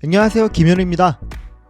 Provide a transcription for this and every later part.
안녕하세요, 김현우입니다.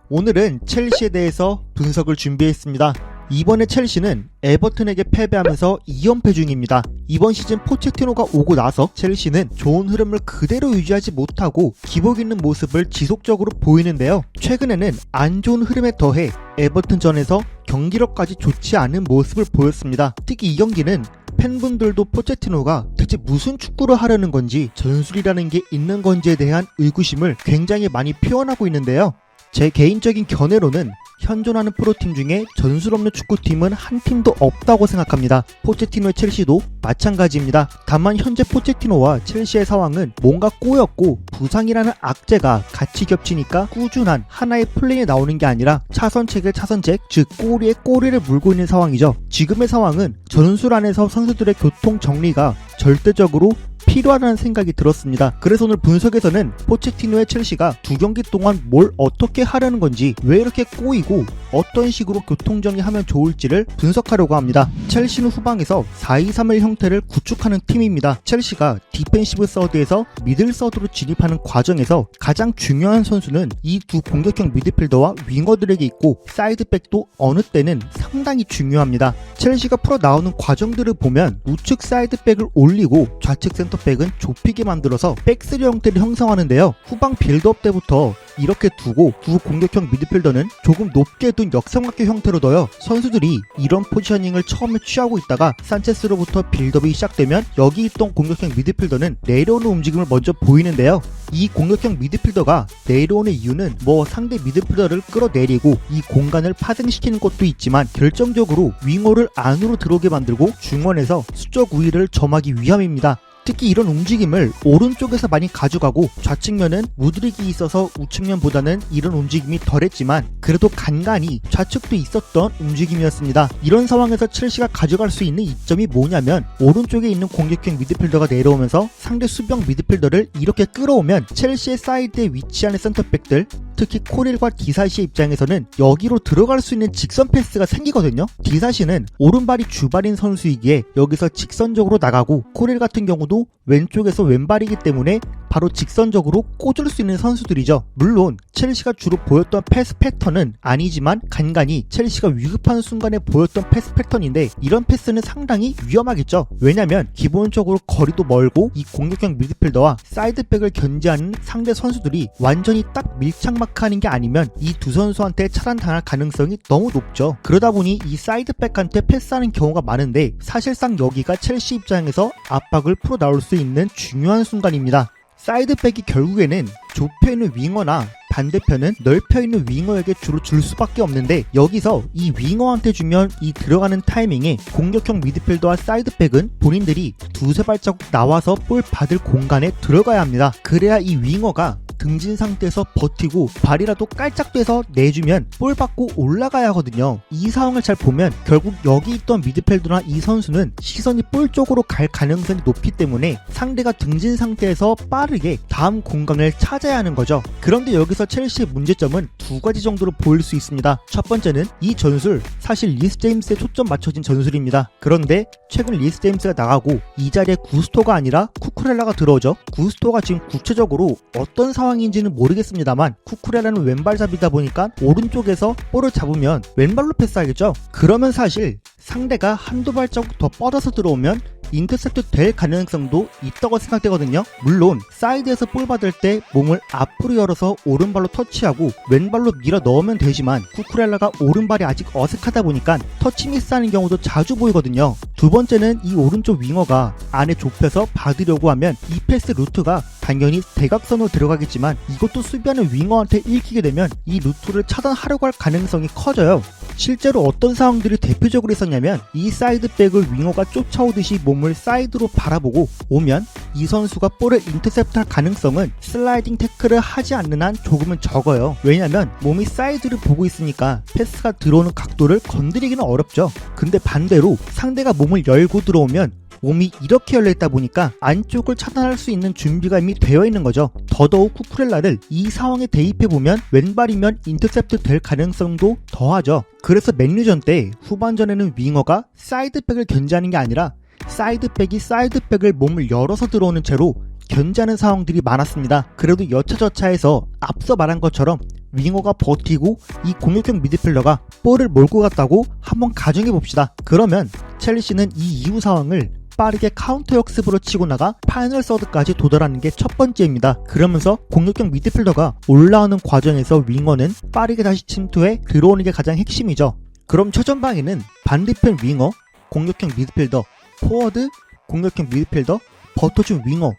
오늘은 첼시에 대해서 분석을 준비했습니다. 이번에 첼시는 에버튼에게 패배하면서 2연패 중입니다. 이번 시즌 포체티노가 오고 나서 첼시는 좋은 흐름을 그대로 유지하지 못하고 기복 있는 모습을 지속적으로 보이는데요. 최근에는 안 좋은 흐름에 더해 에버튼전에서 경기력까지 좋지 않은 모습을 보였습니다. 특히 이 경기는 팬분들도 포체티노가 대체 무슨 축구를 하려는 건지, 전술이라는 게 있는 건지에 대한 의구심을 굉장히 많이 표현하고 있는데요. 제 개인적인 견해로는 현존하는 프로팀 중에 전술 없는 축구팀은 한 팀도 없다고 생각합니다. 포체티노의 첼시도 마찬가지입니다. 다만 현재 포체티노와 첼시의 상황은 뭔가 꼬였고 부상이라는 악재가 같이 겹치니까 꾸준한 하나의 플랜이 나오는 게 아니라 차선책에 차선책, 즉 꼬리에 꼬리를 물고 있는 상황이죠. 지금의 상황은 전술 안에서 선수들의 교통 정리가 절대적으로 필요하다는 생각이 들었습니다. 그래서 오늘 분석에서는 포체티노의 첼시가 두 경기 동안 뭘 어떻게 하려는 건지, 왜 이렇게 꼬이고 어떤 식으로 교통정리하면 좋을지를 분석하려고 합니다. 첼시는 후방에서 4-2-3-1 형태를 구축하는 팀입니다. 첼시가 디펜시브 서드에서 미들 서드로 진입하는 과정에서 가장 중요한 선수는 이 두 공격형 미드필더와 윙어들에게 있고, 사이드백도 어느 때는 상당히 중요합니다. 첼시가 풀어 나오는 과정들을 보면 우측 사이드백을 올리고 좌측 센터백은 좁히게 만들어서 백스리 형태를 형성하는데요. 후방 빌드업 때부터 이렇게 두고 두 공격형 미드필더는 조금 높게 둔 역삼각형 형태로 둬요. 선수들이 이런 포지셔닝을 처음에 취하고 있다가 산체스로부터 빌드업이 시작되면 여기 있던 공격형 미드필더는 내려오는 움직임을 먼저 보이는데요. 이 공격형 미드필더가 내려오는 이유는 상대 미드필더를 끌어내리고 이 공간을 파생시키는 것도 있지만, 결정적으로 윙어를 안으로 들어오게 만들고 중원에서 수적 우위를 점하기 위함입니다. 특히 이런 움직임을 오른쪽에서 많이 가져가고, 좌측면은 무드릭이 있어서 우측면보다는 이런 움직임이 덜했지만 그래도 간간히 좌측도 있었던 움직임이었습니다. 이런 상황에서 첼시가 가져갈 수 있는 이점이 뭐냐면, 오른쪽에 있는 공격형 미드필더가 내려오면서 상대 수비형 미드필더를 이렇게 끌어오면 첼시의 사이드에 위치하는 센터백들, 특히 코렐과 디사시의 입장에서는 여기로 들어갈 수 있는 직선 패스가 생기거든요. 디사시는 오른발이 주발인 선수이기에 여기서 직선적으로 나가고, 코렐 같은 경우도 왼쪽에서 왼발이기 때문에 바로 직선적으로 꽂을 수 있는 선수들이죠. 물론 첼시가 주로 보였던 패스 패턴은 아니지만 간간히 첼시가 위급한 순간에 보였던 패스 패턴인데, 이런 패스는 상당히 위험하겠죠. 왜냐면 기본적으로 거리도 멀고 이 공격형 미드필더와 사이드백을 견제하는 상대 선수들이 완전히 딱 밀착마크하는 게 아니면 이 두 선수한테 차단당할 가능성이 너무 높죠. 그러다 보니 이 사이드백한테 패스하는 경우가 많은데, 사실상 여기가 첼시 입장에서 압박을 풀어 나올 수 있는 중요한 순간입니다. 사이드백이 결국에는 좁혀있는 윙어나 반대편은 넓혀있는 윙어에게 주로 줄 수밖에 없는데, 여기서 이 윙어한테 주면 이 들어가는 타이밍에 공격형 미드필더와 사이드백은 본인들이 두세 발자국 나와서 볼 받을 공간에 들어가야 합니다. 그래야 이 윙어가 등진 상태에서 버티고 발이라도 깔짝대서 내주면 볼 받고 올라가야 하거든요. 이 상황을 잘 보면 결국 여기 있던 미드필더나 이 선수는 시선이 볼 쪽으로 갈 가능성이 높기 때문에 상대가 등진 상태에서 빠르게 다음 공간을 찾아야 하는 거죠. 그런데 여기서 첼시의 문제점은 두 가지 정도로 보일 수 있습니다. 첫 번째는 이 전술, 사실 리스 제임스에 초점 맞춰진 전술입니다. 그런데 최근 리스 제임스가 나가고 이 자리에 구스토가 아니라 쿠쿠렐라가 들어오죠. 구스토가 지금 구체적으로 어떤 상황인지는 모르겠습니다만, 쿠쿠렐라는 왼발잡이다 보니까 오른쪽에서 볼을 잡으면 왼발로 패스하겠죠. 그러면 사실 상대가 한두 발자국 더 뻗어서 들어오면 인터셉트 될 가능성도 있다고 생각되거든요. 물론 사이드에서 볼 받을 때 몸을 앞으로 열어서 오른발로 터치하고 왼발로 밀어 넣으면 되지만, 쿠쿠렐라가 오른발이 아직 어색하다 보니까 터치 미스하는 경우도 자주 보이거든요. 두 번째는 이 오른쪽 윙어가 안에 좁혀서 받으려고 하면 이 패스 루트가 당연히 대각선으로 들어가겠지만, 이것도 수비하는 윙어한테 읽히게 되면 이 루트를 차단하려고 할 가능성이 커져요. 실제로 어떤 상황들이 대표적으로 있었냐면, 이 사이드백을 윙어가 쫓아오듯이 몸을 사이드로 바라보고 오면 이 선수가 볼을 인터셉트할 가능성은 슬라이딩 태클을 하지 않는 한 조금은 적어요. 왜냐면 몸이 사이드를 보고 있으니까 패스가 들어오는 각도를 건드리기는 어렵죠. 근데 반대로 상대가 몸을 열고 들어오면 몸이 이렇게 열려있다 보니까 안쪽을 차단할 수 있는 준비가 이미 되어 있는 거죠. 더더욱 쿠쿠렐라를 이 상황에 대입해보면 왼발이면 인터셉트 될 가능성도 더하죠. 그래서 맨유전 때 후반전에는 윙어가 사이드백을 견제하는 게 아니라 사이드백이 사이드백을 몸을 열어서 들어오는 채로 견제하는 상황들이 많았습니다. 그래도 여차저차해서 앞서 말한 것처럼 윙어가 버티고 이 공격형 미드필더가 볼을 몰고 갔다고 한번 가정해봅시다. 그러면 첼시는 이 이후 상황을 빠르게 카운터 역습으로 치고 나가 파이널 서드까지 도달하는 게 첫 번째입니다. 그러면서 공격형 미드필더가 올라오는 과정에서 윙어는 빠르게 다시 침투해 들어오는 게 가장 핵심이죠. 그럼 초전방에는 반대편 윙어, 공격형 미드필더, 포워드, 공격형 미드필더, 버텨준 윙어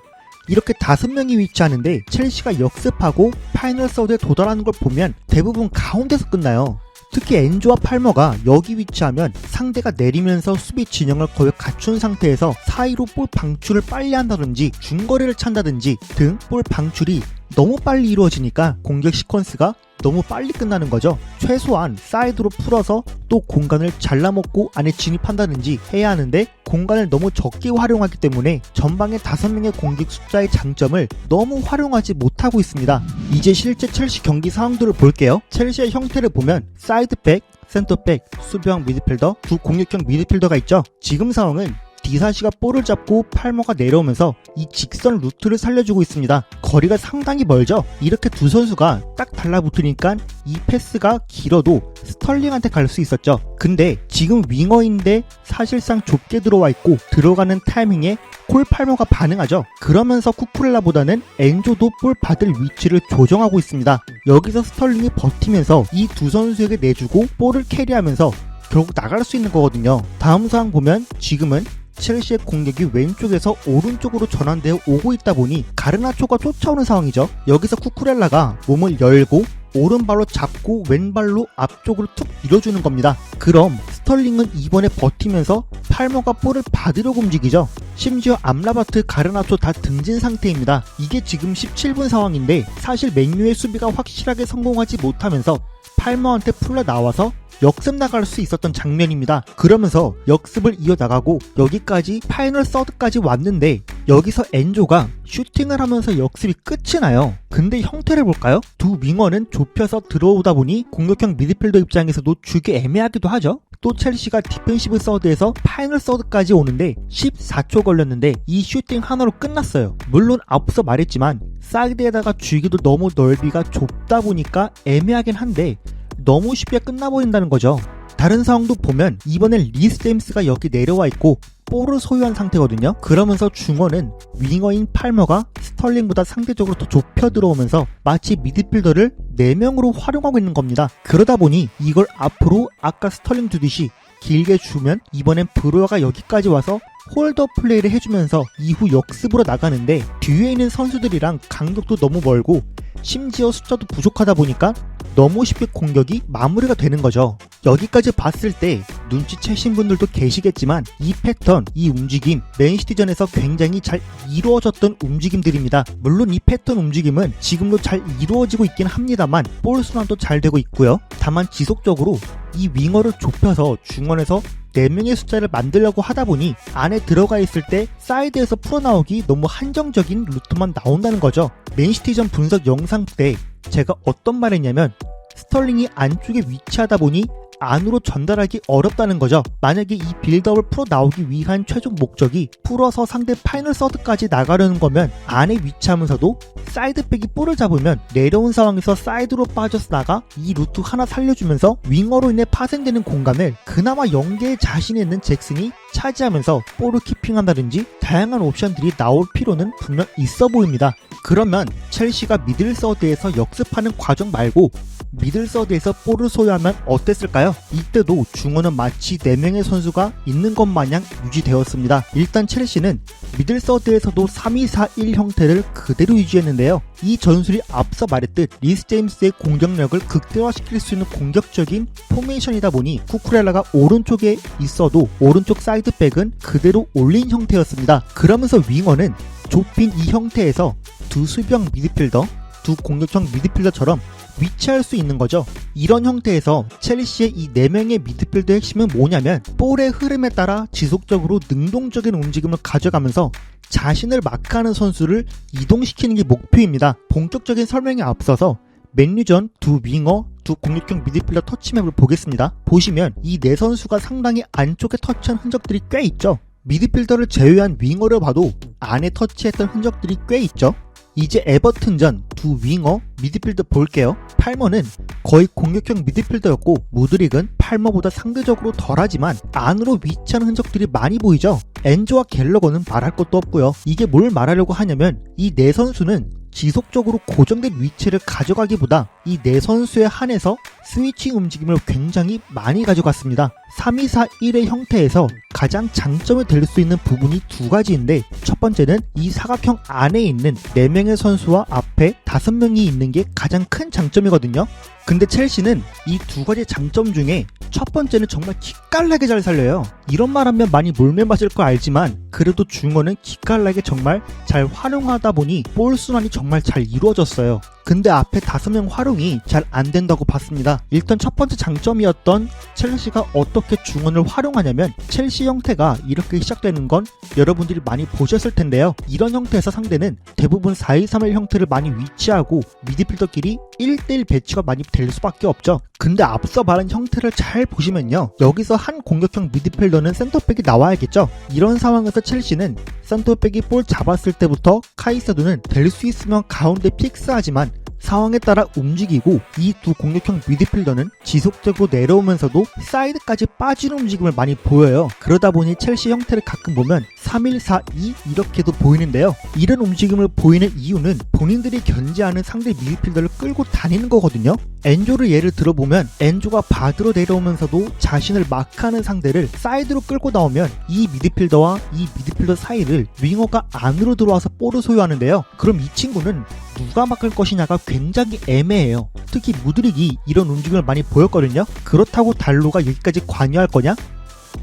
이렇게 5명이 위치하는데 첼시가 역습하고 파이널 서드에 도달하는 걸 보면 대부분 가운데서 끝나요. 특히 엔조와 팔머가 여기 위치하면 상대가 내리면서 수비 진영을 거의 갖춘 상태에서 사이로 볼 방출을 빨리 한다든지 중거리를 찬다든지 등 볼 방출이 너무 빨리 이루어지니까 공격 시퀀스가 너무 빨리 끝나는 거죠. 최소한 사이드로 풀어서 또 공간을 잘라먹고 안에 진입한다든지 해야 하는데 공간을 너무 적게 활용하기 때문에 전방의 5명의 공격 숫자의 장점을 너무 활용하지 못하고 있습니다. 이제 실제 첼시 경기 상황들을 볼게요. 첼시의 형태를 보면 사이드백, 센터백, 수비형 미드필더, 두 공격형 미드필더가 있죠. 지금 상황은 디사시가 볼을 잡고 팔머가 내려오면서 이 직선 루트를 살려주고 있습니다. 거리가 상당히 멀죠? 이렇게 두 선수가 딱 달라붙으니까 이 패스가 길어도 스털링한테 갈 수 있었죠. 근데 지금 윙어인데 사실상 좁게 들어와 있고 들어가는 타이밍에 콜 팔머가 반응하죠. 그러면서 쿠쿠렐라보다는 엔조도 볼 받을 위치를 조정하고 있습니다. 여기서 스털링이 버티면서 이 두 선수에게 내주고 볼을 캐리하면서 결국 나갈 수 있는 거거든요. 다음 상황 보면 지금은 첼시의 공격이 왼쪽에서 오른쪽으로 전환되어 오고 있다 보니 가르나초가 쫓아오는 상황이죠. 여기서 쿠쿠렐라가 몸을 열고 오른발로 잡고 왼발로 앞쪽으로 툭 밀어주는 겁니다. 그럼 스털링은 이번에 버티면서 팔머가 볼을 받으려고 움직이죠. 심지어 암라바트, 가르나초 다 등진 상태입니다. 이게 지금 17분 상황인데 사실 맨유의 수비가 확실하게 성공하지 못하면서 팔머한테 풀려 나와서 역습 나갈 수 있었던 장면입니다. 그러면서 역습을 이어나가고 여기까지 파이널 서드까지 왔는데 여기서 엔조가 슈팅을 하면서 역습이 끝이 나요. 근데 형태를 볼까요? 두 윙어는 좁혀서 들어오다 보니 공격형 미드필더 입장에서도 주기 애매하기도 하죠. 또 첼시가 디펜시브 서드에서 파이널 서드까지 오는데 14초 걸렸는데 이 슈팅 하나로 끝났어요. 물론 앞서 말했지만 사이드에다가 주기도 너무 넓이가 좁다 보니까 애매하긴 한데 너무 쉽게 끝나버린다는 거죠. 다른 상황도 보면 이번엔 리스 제임스가 여기 내려와 있고 볼을 소유한 상태거든요. 그러면서 중원은 윙어인 팔머가 스털링보다 상대적으로 더 좁혀 들어오면서 마치 미드필더를 4명으로 활용하고 있는 겁니다. 그러다 보니 이걸 앞으로 아까 스털링 주듯이 길게 주면 이번엔 브로아가 여기까지 와서 홀더 플레이를 해주면서 이후 역습으로 나가는데 뒤에 있는 선수들이랑 간격도 너무 멀고 심지어 숫자도 부족하다 보니까 너무 쉽게 공격이 마무리가 되는 거죠. 여기까지 봤을 때 눈치채신 분들도 계시겠지만 이 패턴, 이 움직임 맨시티전에서 굉장히 잘 이루어졌던 움직임들입니다. 물론 이 패턴 움직임은 지금도 잘 이루어지고 있긴 합니다만 볼 순환도 잘 되고 있고요. 다만 지속적으로 이 윙어를 좁혀서 중원에서 4명의 숫자를 만들려고 하다 보니 안에 들어가 있을 때 사이드에서 풀어나오기 너무 한정적인 루트만 나온다는 거죠. 맨시티전 분석 영상 때 제가 어떤 말 했냐면 스털링이 안쪽에 위치하다 보니 안으로 전달하기 어렵다는 거죠. 만약에 이 빌드업을 풀어 나오기 위한 최종 목적이 풀어서 상대 파이널 서드까지 나가려는 거면 안에 위치하면서도 사이드백이 볼을 잡으면 내려온 상황에서 사이드로 빠져서 나가 이 루트 하나 살려주면서 윙어로 인해 파생되는 공간을 그나마 연계에 자신이 있는 잭슨이 차지하면서 볼을 키핑한다든지 다양한 옵션들이 나올 필요는 분명 있어 보입니다. 그러면 첼시가 미들서드에서 역습하는 과정 말고 미들서드에서 볼을 소유하면 어땠을까요? 이때도 중원은 마치 4명의 선수가 있는 것 마냥 유지되었습니다. 일단 첼시는 미들서드에서도 3-2-4-1 형태를 그대로 유지했는데요. 이 전술이 앞서 말했듯 리스 제임스의 공격력을 극대화시킬 수 있는 공격적인 포메이션이다 보니 쿠쿠렐라가 오른쪽에 있어도 오른쪽 사이드백은 그대로 올린 형태였습니다. 그러면서 윙어는 좁힌 이 형태에서 두 수비형 미드필더, 두 공격형 미드필더처럼 위치할 수 있는 거죠. 이런 형태에서 첼시의 이 4명의 미드필더의 핵심은 뭐냐면 볼의 흐름에 따라 지속적으로 능동적인 움직임을 가져가면서 자신을 마크하는 선수를 이동시키는 게 목표입니다. 본격적인 설명에 앞서서 맨유전 두 윙어, 두 공격형 미드필더 터치맵을 보겠습니다. 보시면 이 4선수가 상당히 안쪽에 터치한 흔적들이 꽤 있죠. 미드필더를 제외한 윙어를 봐도 안에 터치했던 흔적들이 꽤 있죠. 이제 에버튼전 두 윙어 미드필더 볼게요. 팔머는 거의 공격형 미드필더였고 무드릭은 팔머보다 상대적으로 덜하지만 안으로 위치하는 흔적들이 많이 보이죠. 엔조와 갤러거는 말할 것도 없고요. 이게 뭘 말하려고 하냐면 이 네 선수는 지속적으로 고정된 위치를 가져가기보다 이 네 선수에 한해서 스위칭 움직임을 굉장히 많이 가져갔습니다. 3-2-4-1의 형태에서 가장 장점이 될 수 있는 부분이 두 가지인데, 첫 번째는 이 사각형 안에 있는 4명의 선수와 앞에 5명이 있는 게 가장 큰 장점이거든요. 근데 첼시는 이 두 가지 장점 중에 첫 번째는 정말 기깔나게 잘 살려요. 이런 말 하면 많이 몰매 맞을 거 알지만 그래도 중원은 기깔나게 정말 잘 활용하다 보니 볼 순환이 정말 잘 이루어졌어요. 근데 앞에 5명 활용이 잘 안 된다고 봤습니다. 일단 첫 번째 장점이었던 첼시가 어떻게 중원을 활용하냐면, 첼시 형태가 이렇게 시작되는 건 여러분들이 많이 보셨을 텐데요. 이런 형태에서 상대는 대부분 4-2-3-1 형태를 많이 위치하고 미드필더끼리 1대1 배치가 많이 될 수밖에 없죠. 근데 앞서 말한 형태를 잘 보시면요, 여기서 한 공격형 미드필더는 센터백이 나와야겠죠. 이런 상황에서 첼시는 센터백이 볼 잡았을 때부터 카이세도는 될 수 있으면 가운데 픽스하지만 상황에 따라 움직이고, 이 두 공격형 미드필더는 지속적으로 내려오면서도 사이드까지 빠지는 움직임을 많이 보여요. 그러다 보니 첼시 형태를 가끔 보면 3-1-4-2 이렇게도 보이는데요. 이런 움직임을 보이는 이유는 본인들이 견제하는 상대 미드필더를 끌고 다니는 거거든요. 엔조를 예를 들어보면 엔조가 바드로 내려오면서도 자신을 마크하는 상대를 사이드로 끌고 나오면 이 미드필더와 이 미드필더 사이를 윙어가 안으로 들어와서 볼을 소유하는데요. 그럼 이 친구는 누가 막을 것이냐가 굉장히 애매해요. 특히 무드릭이 이런 움직임을 많이 보였거든요. 그렇다고 달로가 여기까지 관여할 거냐?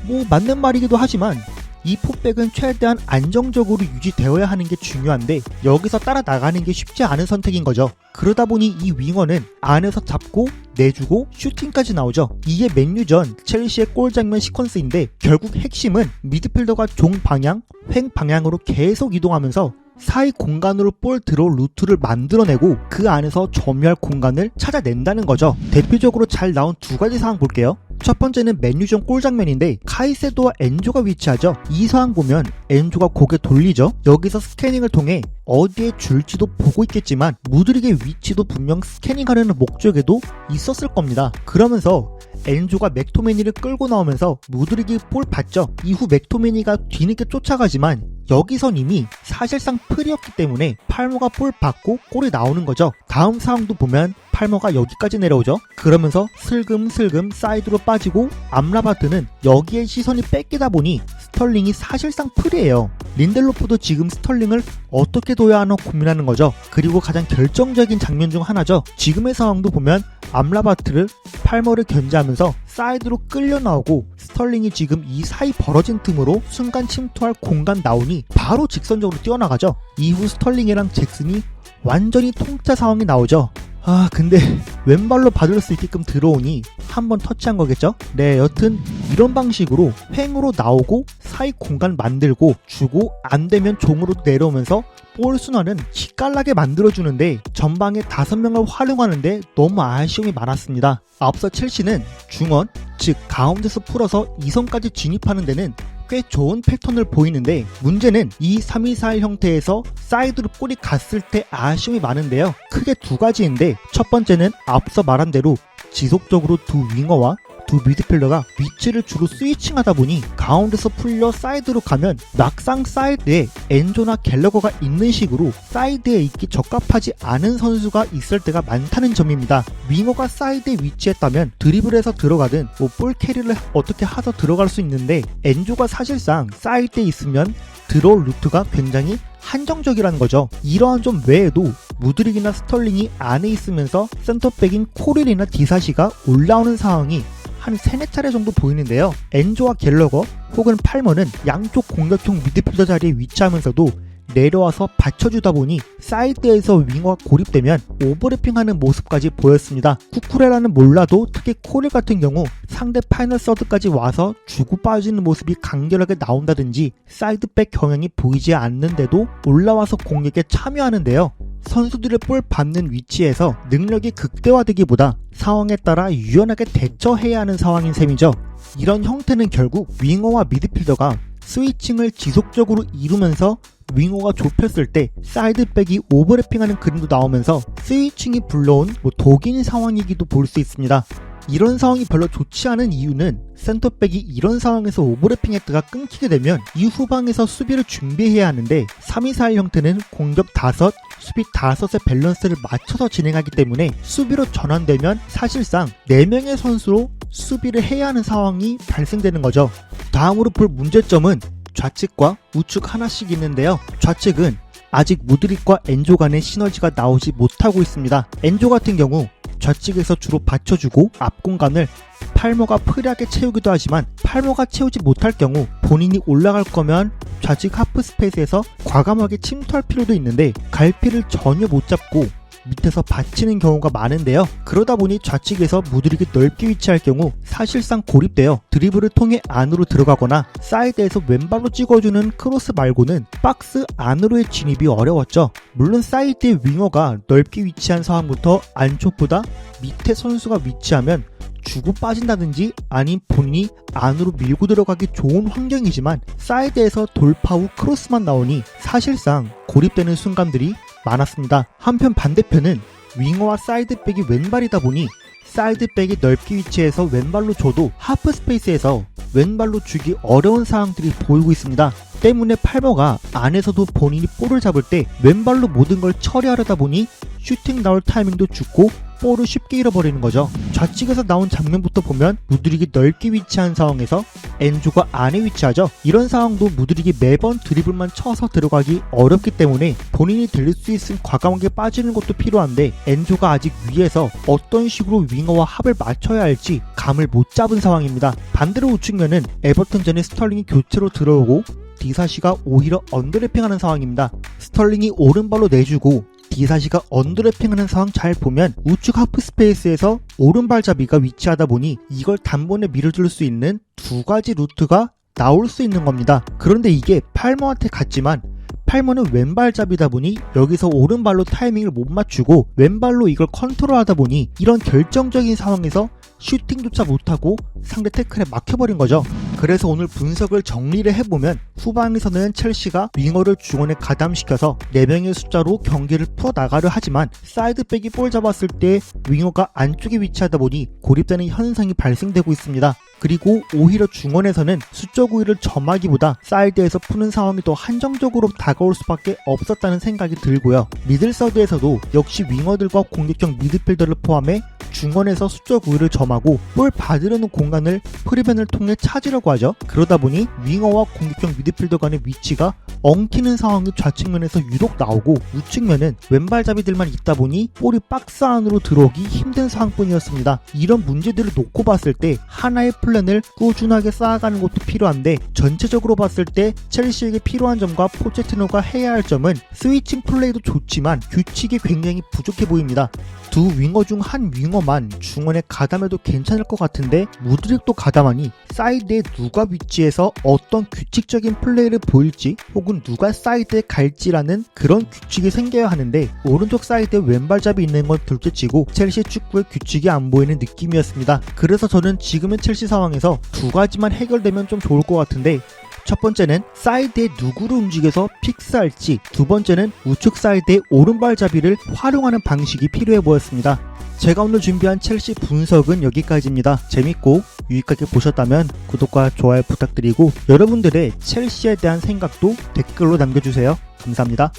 뭐 맞는 말이기도 하지만 이 포백은 최대한 안정적으로 유지되어야 하는 게 중요한데 여기서 따라 나가는 게 쉽지 않은 선택인 거죠. 그러다 보니 이 윙어는 안에서 잡고 내주고 슈팅까지 나오죠. 이게 맨유전 첼시의 골 장면 시퀀스인데, 결국 핵심은 미드필더가 종 방향, 횡 방향으로 계속 이동하면서 사이 공간으로 볼 들어올 루트를 만들어내고 그 안에서 점유할 공간을 찾아낸다는 거죠. 대표적으로 잘 나온 두 가지 상황 볼게요. 첫 번째는 맨유전 골 장면인데, 카이세도와 엔조가 위치하죠. 이 상황 보면 엔조가 고개 돌리죠. 여기서 스캐닝을 통해 어디에 줄지도 보고 있겠지만 무드릭의 위치도 분명 스캐닝하려는 목적에도 있었을 겁니다. 그러면서 엔조가 맥토미니를 끌고 나오면서 무드릭이 볼 받죠. 이후 맥토미니가 뒤늦게 쫓아가지만 여기선 이미 사실상 프리였기 때문에 팔머가 볼 받고 골이 나오는 거죠. 다음 상황도 보면 팔머가 여기까지 내려오죠. 그러면서 슬금슬금 사이드로 빠지고 암라바트는 여기에 시선이 뺏기다 보니 스털링이 사실상 프리예요. 린델로프도 지금 스털링을 어떻게 둬야 하나 고민하는 거죠. 그리고 가장 결정적인 장면 중 하나죠. 지금의 상황도 보면 암라바트를 팔머를 견제하면서 사이드로 끌려 나오고 스털링이 지금 이 사이 벌어진 틈으로 순간 침투할 공간 나오니 바로 직선적으로 뛰어나가죠. 이후 스털링이랑 잭슨이 완전히 통짜 상황이 나오죠. 근데 왼발로 받을 수 있게끔 들어오니 한번 터치한 거겠죠? 네, 여튼 이런 방식으로 횡으로 나오고 사이 공간 만들고 주고 안되면 종으로 내려오면서 볼 순환은 기깔나게 만들어주는데 전방에 5명을 활용하는데 너무 아쉬움이 많았습니다. 앞서 첼시는 중원, 즉 가운데서 풀어서 2선까지 진입하는 데는 꽤 좋은 패턴을 보이는데, 문제는 이 3-2-4-1 형태에서 사이드로 볼이 갔을 때 아쉬움이 많은데요. 크게 두 가지인데, 첫 번째는 앞서 말한 대로 지속적으로 두 윙어와 두 미드필더가 위치를 주로 스위칭하다 보니 가운데서 풀려 사이드로 가면 막상 사이드에 엔조나 갤러거가 있는 식으로 사이드에 있기 적합하지 않은 선수가 있을 때가 많다는 점입니다. 윙어가 사이드에 위치했다면 드리블해서 들어가든 볼 캐리를 어떻게 하서 들어갈 수 있는데, 엔조가 사실상 사이드에 있으면 들어올 루트가 굉장히 한정적이라는 거죠. 이러한 점 외에도 무드릭이나 스털링이 안에 있으면서 센터백인 코릴이나 디사시가 올라오는 상황이 한 3-4차례 정도 보이는데요. 엔조와 갤러거 혹은 팔머는 양쪽 공격형 미드필더 자리에 위치하면서도 내려와서 받쳐주다 보니 사이드에서 윙어가 고립되면 오버래핑하는 모습까지 보였습니다. 쿠쿠레라는 몰라도 특히 코릴 같은 경우 상대 파이널 서드까지 와서 주고 빠지는 모습이 간결하게 나온다든지 사이드백 경향이 보이지 않는데도 올라와서 공격에 참여하는데요. 선수들의 볼 받는 위치에서 능력이 극대화되기보다 상황에 따라 유연하게 대처해야 하는 상황인 셈이죠. 이런 형태는 결국 윙어와 미드필더가 스위칭을 지속적으로 이루면서 윙어가 좁혔을 때 사이드백이 오버래핑하는 그림도 나오면서 스위칭이 불러온 독인 상황이기도 볼 수 있습니다. 이런 상황이 별로 좋지 않은 이유는 센터백이 이런 상황에서 오버래핑 했다가 끊기게 되면 이 후방에서 수비를 준비해야 하는데 3-2-4-1 형태는 공격 5, 수비 5의 밸런스를 맞춰서 진행하기 때문에 수비로 전환되면 사실상 4명의 선수로 수비를 해야 하는 상황이 발생되는 거죠. 다음으로 볼 문제점은 좌측과 우측 하나씩 있는데요. 좌측은 아직 무드릭과 엔조 간의 시너지가 나오지 못하고 있습니다. 엔조 같은 경우 좌측에서 주로 받쳐주고 앞 공간을 팔머가 프리하게 채우기도 하지만 팔머가 채우지 못할 경우 본인이 올라갈 거면 좌측 하프 스페이스에서 과감하게 침투할 필요도 있는데 갈피를 전혀 못 잡고 밑에서 받치는 경우가 많은데요. 그러다 보니 좌측에서 무드릭이 넓게 위치할 경우 사실상 고립되어 드리블을 통해 안으로 들어가거나 사이드에서 왼발로 찍어주는 크로스 말고는 박스 안으로의 진입이 어려웠죠. 물론 사이드의 윙어가 넓게 위치한 상황부터 안쪽보다 밑에 선수가 위치하면 주고 빠진다든지 아닌 본인이 안으로 밀고 들어가기 좋은 환경이지만 사이드에서 돌파 후 크로스만 나오니 사실상 고립되는 순간들이 많았습니다. 한편 반대편은 윙어와 사이드백이 왼발이다 보니 사이드백이 넓게 위치해서 왼발로 줘도 하프 스페이스에서 왼발로 주기 어려운 상황들이 보이고 있습니다. 때문에 팔머가 안에서도 본인이 볼을 잡을 때 왼발로 모든 걸 처리하려다 보니 슈팅 나올 타이밍도 죽고 볼을 쉽게 잃어버리는 거죠. 좌측에서 나온 장면부터 보면 무드릭이 넓게 위치한 상황에서 엔조가 안에 위치하죠. 이런 상황도 무드릭이 매번 드리블만 쳐서 들어가기 어렵기 때문에 본인이 들릴 수 있으면 과감하게 빠지는 것도 필요한데 엔조가 아직 위에서 어떤 식으로 윙어와 합을 맞춰야 할지 감을 못 잡은 상황입니다. 반대로 우측면은 에버턴전에 스털링이 교체로 들어오고 디사시가 오히려 언더래핑하는 상황입니다. 스털링이 오른발로 내주고 디사시가 언더래핑하는 상황 잘 보면 우측 하프 스페이스에서 오른발잡이가 위치하다 보니 이걸 단번에 밀어줄 수 있는 두 가지 루트가 나올 수 있는 겁니다. 그런데 이게 팔머한테 갔지만 팔머는 왼발잡이다 보니 여기서 오른발로 타이밍을 못 맞추고 왼발로 이걸 컨트롤하다 보니 이런 결정적인 상황에서 슈팅조차 못하고 상대 태클에 막혀버린 거죠. 그래서 오늘 분석을 정리를 해보면 후방에서는 첼시가 윙어를 중원에 가담시켜서 4명의 숫자로 경기를 풀어나가려 하지만 사이드백이 볼 잡았을 때 윙어가 안쪽에 위치하다 보니 고립되는 현상이 발생되고 있습니다. 그리고 오히려 중원에서는 수적 우위를 점하기보다 사이드에서 푸는 상황이 더 한정적으로 다가올 수밖에 없었다는 생각이 들고요. 미들서드에서도 역시 윙어들과 공격형 미드필더를 포함해 중원에서 수적 우위를 점하고 볼 받으려는 공간을 프리벤을 통해 찾으려고 하죠. 그러다 보니 윙어와 공격형 미드필더 간의 위치가 엉키는 상황이 좌측면에서 유독 나오고 우측면은 왼발잡이들만 있다 보니 볼이 박스 안으로 들어오기 힘든 상황뿐이었습니다. 이런 문제들을 놓고 봤을 때 하나의 플랜을 꾸준하게 쌓아가는 것도 필요한데 전체적으로 봤을 때 첼시에게 필요한 점과 포체티노가 해야 할 점은 스위칭 플레이도 좋지만 규칙이 굉장히 부족해 보입니다. 두 윙어 중 한 윙어만 중원에 가담해도 괜찮을 것 같은데 무드릭도 가담하니 사이드에 누가 위치해서 어떤 규칙적인 플레이를 보일지 혹은 누가 사이드에 갈지라는 그런 규칙이 생겨야 하는데 오른쪽 사이드에 왼발잡이 있는 건 둘째치고 첼시 축구의 규칙이 안 보이는 느낌이었습니다. 그래서 저는 지금의 첼시 상황에서 두 가지만 해결되면 좀 좋을 것 같은데 첫 번째는 사이드에 누구를 움직여서 픽스할지, 두 번째는 우측 사이드의 오른발잡이를 활용하는 방식이 필요해 보였습니다. 제가 오늘 준비한 첼시 분석은 여기까지입니다. 재밌고 유익하게 보셨다면 구독과 좋아요 부탁드리고 여러분들의 첼시에 대한 생각도 댓글로 남겨주세요. 감사합니다.